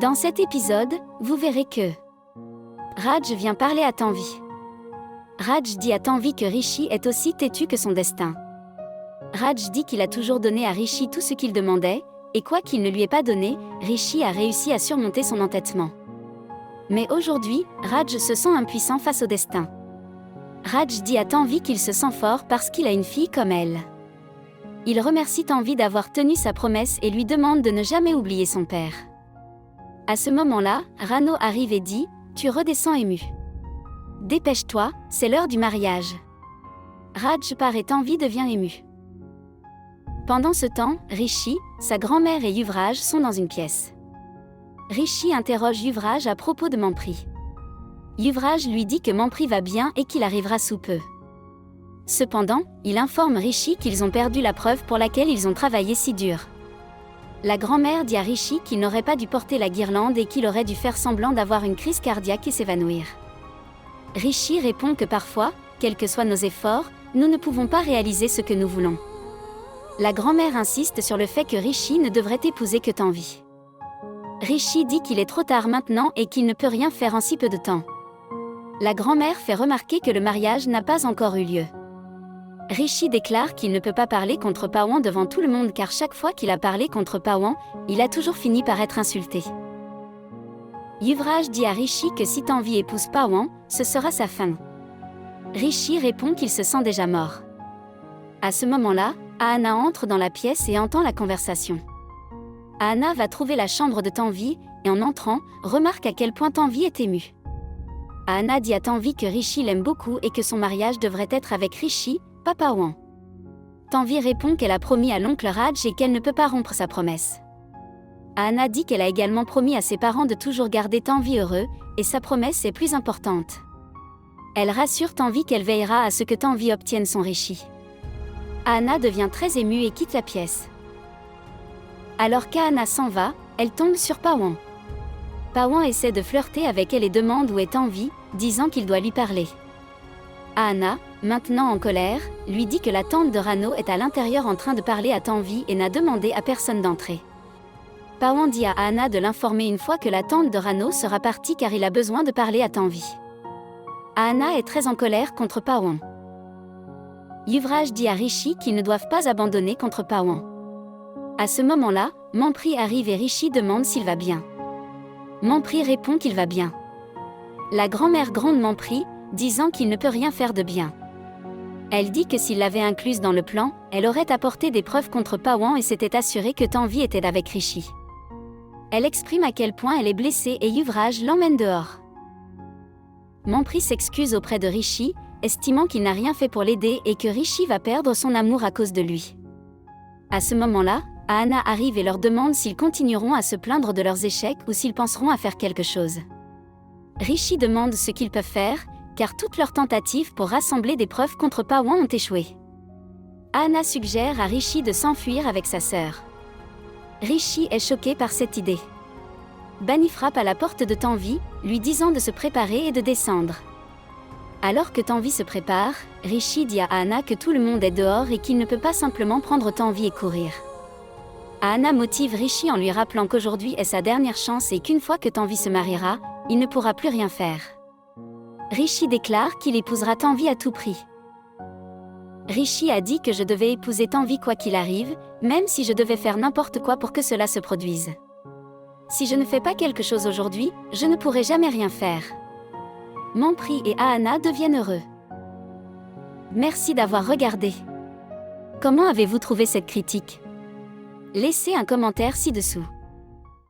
Dans cet épisode, vous verrez que Raj vient parler à Tanvi. Raj dit à Tanvi que Rishi est aussi têtu que son destin. Raj dit qu'il a toujours donné à Rishi tout ce qu'il demandait, et quoi qu'il ne lui ait pas donné, Rishi a réussi à surmonter son entêtement. Mais aujourd'hui, Raj se sent impuissant face au destin. Raj dit à Tanvi qu'il se sent fort parce qu'il a une fille comme elle. Il remercie Tanvi d'avoir tenu sa promesse et lui demande de ne jamais oublier son père. À ce moment-là, Rano arrive et dit « Tu redescends ému. Dépêche-toi, c'est l'heure du mariage. » Raj part et Tanvi devient ému. Pendant ce temps, Rishi, sa grand-mère et Yuvraj sont dans une pièce. Rishi interroge Yuvraj à propos de Mampri. Yuvraj lui dit que Mampri va bien et qu'il arrivera sous peu. Cependant, il informe Rishi qu'ils ont perdu la preuve pour laquelle ils ont travaillé si dur. La grand-mère dit à Rishi qu'il n'aurait pas dû porter la guirlande et qu'il aurait dû faire semblant d'avoir une crise cardiaque et s'évanouir. Rishi répond que parfois, quels que soient nos efforts, nous ne pouvons pas réaliser ce que nous voulons. La grand-mère insiste sur le fait que Rishi ne devrait épouser que Tanvi. Rishi dit qu'il est trop tard maintenant et qu'il ne peut rien faire en si peu de temps. La grand-mère fait remarquer que le mariage n'a pas encore eu lieu. Rishi déclare qu'il ne peut pas parler contre Pawan devant tout le monde car chaque fois qu'il a parlé contre Pawan, il a toujours fini par être insulté. Yuvraj dit à Rishi que si Tanvi épouse Pawan, ce sera sa fin. Rishi répond qu'il se sent déjà mort. À ce moment-là, Ahana entre dans la pièce et entend la conversation. Ahana va trouver la chambre de Tanvi et en entrant, remarque à quel point Tanvi est ému. Ahana dit à Tanvi que Rishi l'aime beaucoup et que son mariage devrait être avec Rishi, pas Pawan. Tanvi répond qu'elle a promis à l'oncle Raj et qu'elle ne peut pas rompre sa promesse. Ahana dit qu'elle a également promis à ses parents de toujours garder Tanvi heureux, et sa promesse est plus importante. Elle rassure Tanvi qu'elle veillera à ce que Tanvi obtienne son Rishi. Ahana devient très émue et quitte la pièce. Alors qu'Ahana s'en va, elle tombe sur Pawan. Pawan essaie de flirter avec elle et demande où est Tanvi, disant qu'il doit lui parler. Ahana, maintenant en colère, lui dit que la tante de Rano est à l'intérieur en train de parler à Tanvi et n'a demandé à personne d'entrer. Pawan dit à Ahana de l'informer une fois que la tante de Rano sera partie car il a besoin de parler à Tanvi. Ahana est très en colère contre Pawan. Yuvraj dit à Rishi qu'ils ne doivent pas abandonner contre Pawan. À ce moment-là, Mampri arrive et Rishi demande s'il va bien. Mampri répond qu'il va bien. La grand-mère gronde Mampri, disant qu'il ne peut rien faire de bien. Elle dit que s'il l'avait incluse dans le plan, elle aurait apporté des preuves contre Pawan et s'était assurée que Tanvi était avec Rishi. Elle exprime à quel point elle est blessée et Yuvraj l'emmène dehors. Mampri s'excuse auprès de Rishi, estimant qu'il n'a rien fait pour l'aider et que Rishi va perdre son amour à cause de lui. À ce moment-là, Ahana arrive et leur demande s'ils continueront à se plaindre de leurs échecs ou s'ils penseront à faire quelque chose. Rishi demande ce qu'ils peuvent faire, car toutes leurs tentatives pour rassembler des preuves contre Pawan ont échoué. Ahana suggère à Rishi de s'enfuir avec sa sœur. Rishi est choqué par cette idée. Bani frappe à la porte de Tanvi, lui disant de se préparer et de descendre. Alors que Tanvi se prépare, Rishi dit à Ahana que tout le monde est dehors et qu'il ne peut pas simplement prendre Tanvi et courir. Ahana motive Rishi en lui rappelant qu'aujourd'hui est sa dernière chance et qu'une fois que Tanvi se mariera, il ne pourra plus rien faire. Rishi déclare qu'il épousera Tanvi à tout prix. Rishi a dit que je devais épouser Tanvi quoi qu'il arrive, même si je devais faire n'importe quoi pour que cela se produise. Si je ne fais pas quelque chose aujourd'hui, je ne pourrai jamais rien faire. Mampri et Ahana deviennent heureux. Merci d'avoir regardé. Comment avez-vous trouvé cette critique ? Laissez un commentaire ci-dessous.